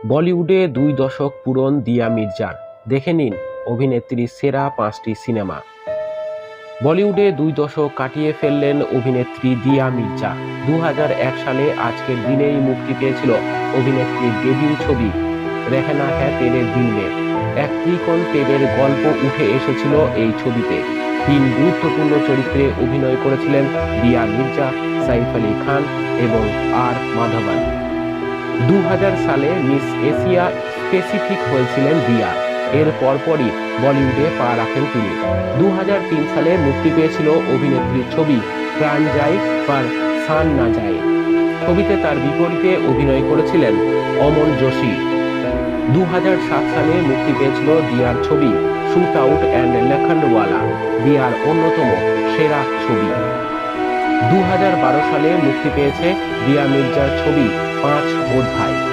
বলিউডে ২ দশক পূরণ দিয়া মির্জার। দেখে নিন অভিনেত্রীর সেরা ৫টি সিনেমা। বলিউডে ২ দশক কাটিয়ে ফেললেন অভিনেত্রী দিয়া মির্জা। ২০০১ সালে আজকের দিনেই মুক্তি পেয়েছিল অভিনেত্রীর ডেবিউ ছবি রেহনা হ্যায় তেরে দিল মে। এক ত্রিকোণ প্রেমের গল্প উঠে এসেছিল এই ছবিতে। ৩ গুরুত্বপূর্ণ চরিত্রে অভিনয় করেছিলেন দিয়া মির্জা, সাইফ আলী খান এবং আর মাধবন। ২০০০ সালে মিস এশিয়া স্পেসিফিক হয়েছিলেন দিয়া। এর পরপরই বলিউডে পা রাখেন তিনি। ২০০৩ সালে মুক্তি পেয়েছিল অভিনেত্রীর ছবি প্রাণ যায় পর সান না যায়। ছবিতে তার বিপরীতে অভিনয় করেছিলেন অমন যোশী। ২০০৭ সালে মুক্তি পেয়েছিল দিয়ার ছবি শুট আউট অ্যান্ড লখনওয়ালা, দিয়ার অন্যতম সেরা ছবি। ২০১২ সালে মুক্তি পেয়েছে দিয়া মির্জার ছবি ৫ অধ্যায়।